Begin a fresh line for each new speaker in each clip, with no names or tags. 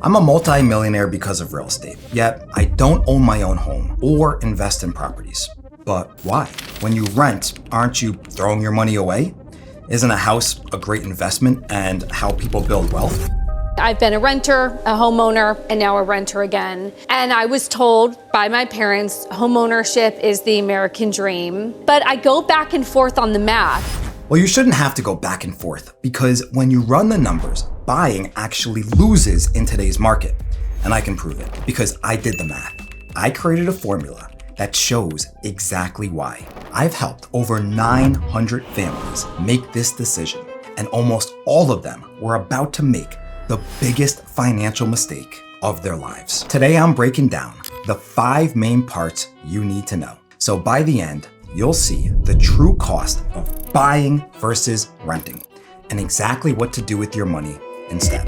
I'm a multi-millionaire because of real estate, yet I don't own my own home or invest in properties. But why? When you rent, aren't you throwing your money away? Isn't a house a great investment and how people build wealth?
I've been a renter, a homeowner, and now a renter again. And I was told by my parents, homeownership is the American dream. But I go back and forth on the math.
Well, you shouldn't have to go back and forth because when you run the numbers, buying actually loses in today's market. And I can prove it because I did the math. I created a formula that shows exactly why. I've helped over 900 families make this decision, and almost all of them were about to make the biggest financial mistake of their lives. Today, I'm breaking down the 5 main parts you need to know. So by the end, you'll see the true cost of buying versus renting and exactly what to do with your money instead.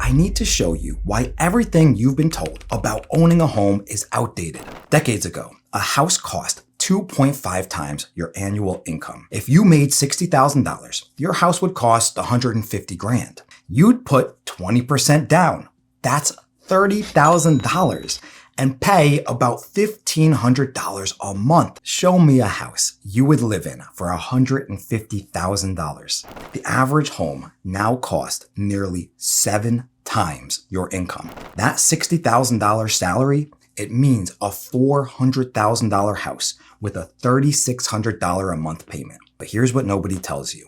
I need to show you why everything you've been told about owning a home is outdated. Decades ago, a house cost 2.5 times your annual income. If you made $60,000, your house would cost $150,000. You'd put 20% down. That's $30,000 and pay about $1,500 a month. Show me a house you would live in for $150,000. The average home now costs nearly 7 times your income. That $60,000 salary, it means a $400,000 house with a $3,600 a month payment. But here's what nobody tells you.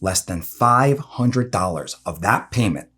Less than $500 of that payment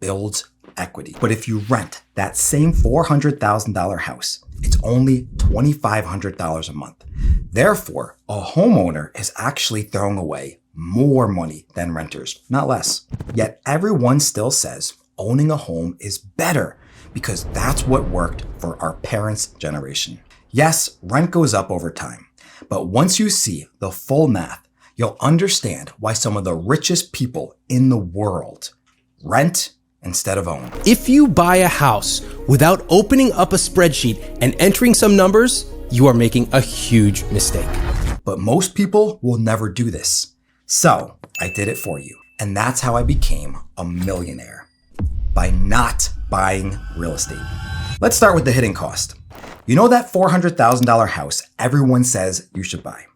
builds equity. But if you rent that same $400,000 house, it's only $2,500 a month. Therefore, a homeowner is actually throwing away more money than renters, not less. Yet everyone still says owning a home is better because that's what worked for our parents' generation. Yes, rent goes up over time, but once you see the full math, you'll understand why some of the richest people in the world rent instead of own.
If you buy a house without opening up a spreadsheet and entering some numbers, you are making a huge mistake.
But most people will never do this. So I did it for you. And that's how I became a millionaire. By not buying real estate. Let's start with the hidden cost. You know that $400,000 house everyone says you should buy?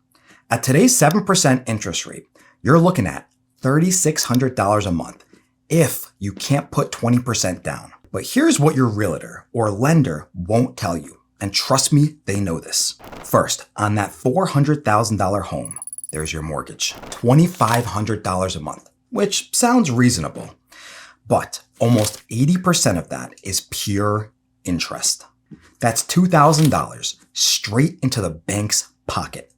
At today's 7% interest rate, you're looking at $3,600 a month if you can't put 20% down. But here's what your realtor or lender won't tell you. And trust me, they know this. First, on that $400,000 home, there's your mortgage, $2,500 a month, which sounds reasonable. But almost 80% of that is pure interest. That's $2,000 straight into the bank's pocket.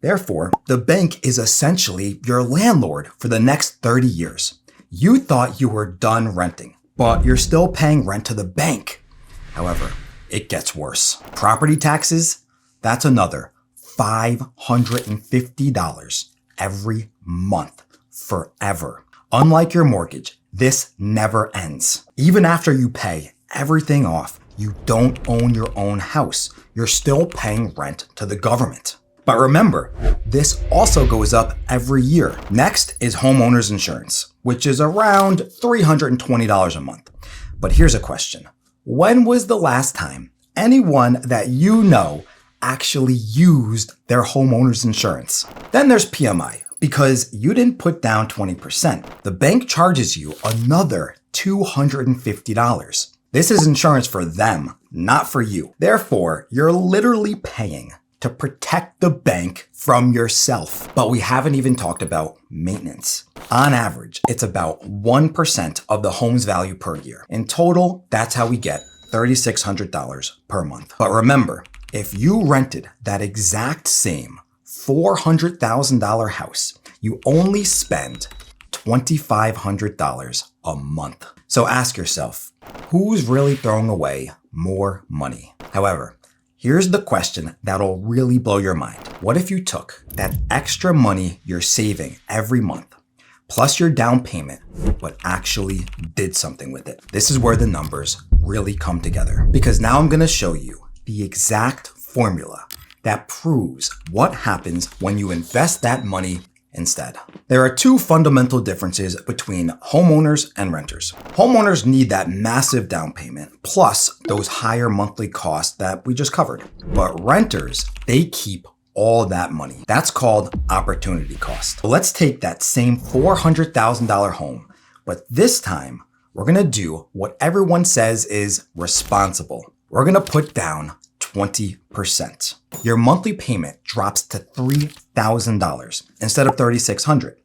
Therefore, the bank is essentially your landlord for the next 30 years. You thought you were done renting, but you're still paying rent to the bank. However, it gets worse. Property taxes, that's another $550 every month forever. Unlike your mortgage, this never ends. Even after you pay everything off, you don't own your own house. You're still paying rent to the government. But remember, this also goes up every year. Next is homeowner's insurance, which is around $320 a month. But here's a question. When was the last time anyone that you know actually used their homeowner's insurance? Then there's PMI. Because you didn't put down 20%, the bank charges you another $250. This is insurance for them, not for you. Therefore, you're literally paying to protect the bank from yourself. But we haven't even talked about maintenance. On average, it's about 1% of the home's value per year. In total, that's how we get $3,600 per month. But remember, if you rented that exact same $400,000 house, you only spend $2,500 a month. So ask yourself, who's really throwing away more money? However, here's the question that'll really blow your mind. What if you took that extra money you're saving every month, plus your down payment, but actually did something with it? This is where the numbers really come together. Because now I'm gonna show you the exact formula that proves what happens when you invest that money instead. There are two fundamental differences between homeowners and renters. Homeowners need that massive down payment plus those higher monthly costs that we just covered. But renters, they keep all that money. That's called opportunity cost. So let's take that same $400,000 home, but this time we're gonna do what everyone says is responsible. We're gonna put down 20%. Your monthly payment drops to $3,000 instead of $3,600.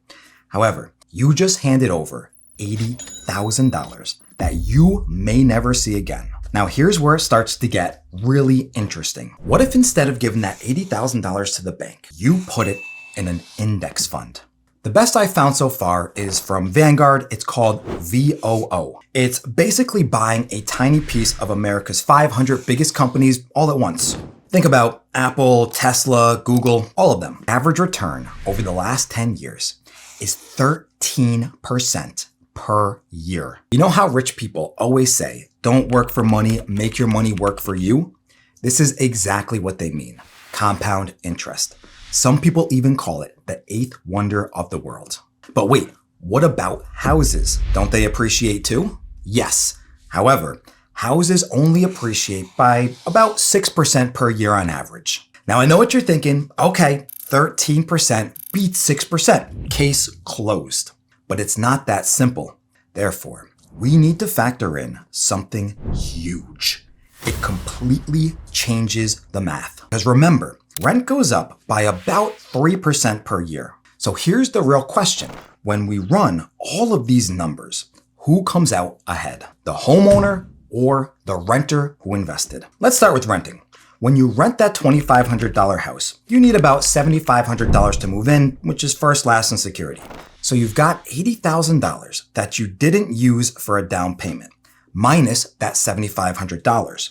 However, you just handed over $80,000 that you may never see again. Now here's where it starts to get really interesting. What if instead of giving that $80,000 to the bank, you put it in an index fund? The best I've found so far is from Vanguard. It's called VOO. It's basically buying a tiny piece of America's 500 biggest companies all at once. Think about Apple, Tesla, Google, all of them. Average return over the last 10 years is 13% per year. You know how rich people always say, don't work for money, make your money work for you? This is exactly what they mean. Compound interest. Some people even call it the eighth wonder of the world. But wait, what about houses? Don't they appreciate too? Yes. However, houses only appreciate by about 6% per year on average. Now I know what you're thinking. Okay, 13% beats 6%. Case closed. But it's not that simple. Therefore, we need to factor in something huge. It completely changes the math. Because remember, rent goes up by about 3% per year. So here's the real question. When we run all of these numbers, who comes out ahead? The homeowner or the renter who invested? Let's start with renting. When you rent that $2,500 house, you need about $7,500 to move in, which is first, last, and security. So you've got $80,000 that you didn't use for a down payment, minus that $7,500.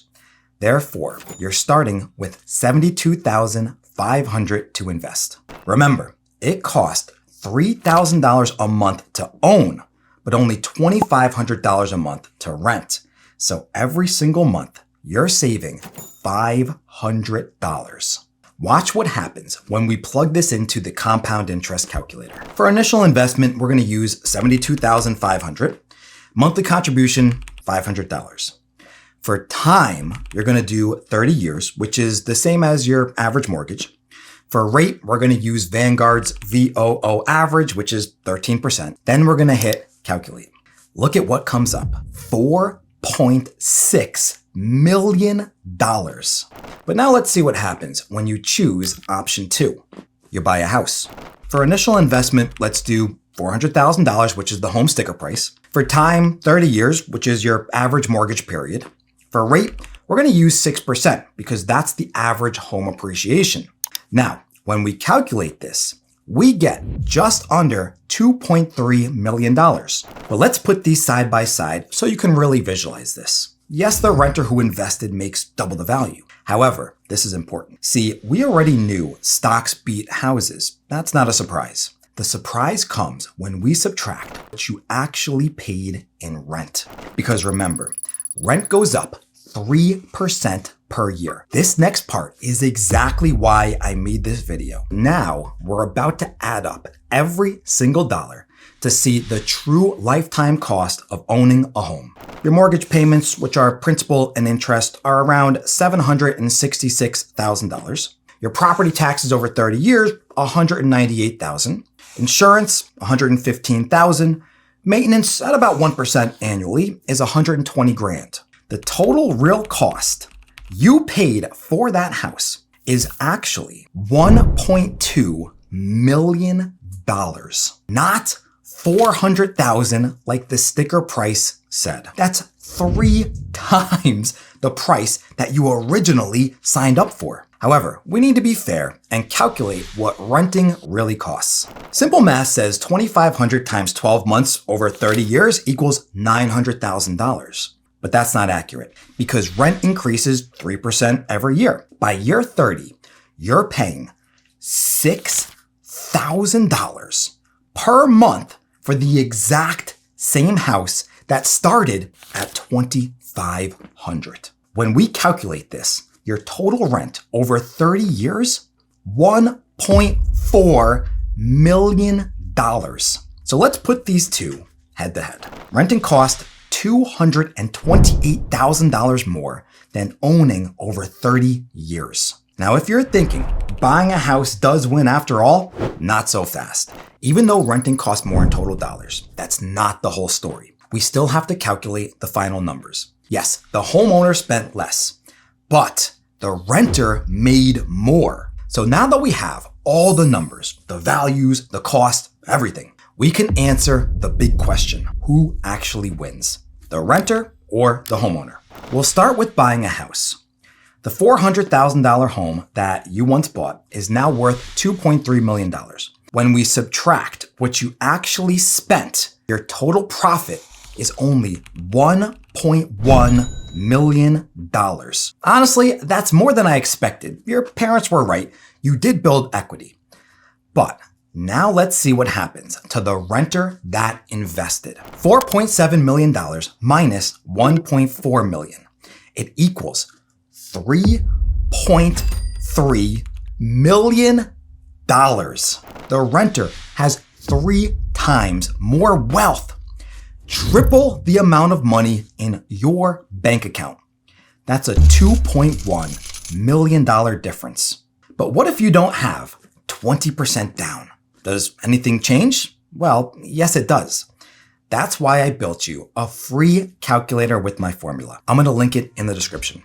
Therefore, you're starting with $72,500 to invest. Remember, it costs $3,000 a month to own, but only $2,500 a month to rent. So every single month, you're saving $500. Watch what happens when we plug this into the compound interest calculator. For initial investment, we're going to use $72,500. Monthly contribution, $500. For time, you're going to do 30 years, which is the same as your average mortgage. For rate, we're going to use Vanguard's VOO average, which is 13%. Then we're going to hit calculate. Look at what comes up. $4.6 million. But now let's see what happens when you choose option 2. You buy a house. For initial investment, let's do $400,000, which is the home sticker price. For time, 30 years, which is your average mortgage period. For rate, we're going to use 6% because that's the average home appreciation. Now, when we calculate this, we get just under $2.3 million. But let's put these side by side so you can really visualize this. Yes, the renter who invested makes double the value. However, this is important. See, we already knew stocks beat houses. That's not a surprise. The surprise comes when we subtract what you actually paid in rent. Because remember, rent goes up 3% per year. This next part is exactly why I made this video. Now, we're about to add up every single dollar to see the true lifetime cost of owning a home. Your mortgage payments, which are principal and interest, are around $766,000. Your property taxes over 30 years, $198,000. Insurance, $115,000. Maintenance at about 1% annually is $120,000. The total real cost you paid for that house is actually $1.2 million, not $400,000 like the sticker price said. That's 3 times the price that you originally signed up for. However, we need to be fair and calculate what renting really costs. Simple math says $2,500 times 12 months over 30 years equals $900,000. But that's not accurate because rent increases 3% every year. By year 30, you're paying $6,000 per month for the exact same house that started at $2,500. When we calculate this, your total rent over 30 years, $1.4 million. So let's put these two head to head. Renting cost $228,000 more than owning over 30 years. Now, if you're thinking buying a house does win after all, not so fast. Even though renting costs more in total dollars, that's not the whole story. We still have to calculate the final numbers. Yes, the homeowner spent less, but the renter made more. So now that we have all the numbers, the values, the cost, everything, we can answer the big question: who actually wins? The renter or the homeowner? We'll start with buying a house. The $400,000 home that you once bought is now worth $2.3 million. When we subtract what you actually spent, your total profit is only $1.1 million. Honestly, that's more than I expected. Your parents were right. You did build equity. But now let's see what happens to the renter that invested. $4.7 million minus $1.4 million. It equals $3.3 million. The renter has 3 times more wealth. Triple the amount of money in your bank account. That's a $2.1 million difference. But what if you don't have 20% down? Does anything change? Well, yes, it does. That's why I built you a free calculator with my formula. I'm going to link it in the description.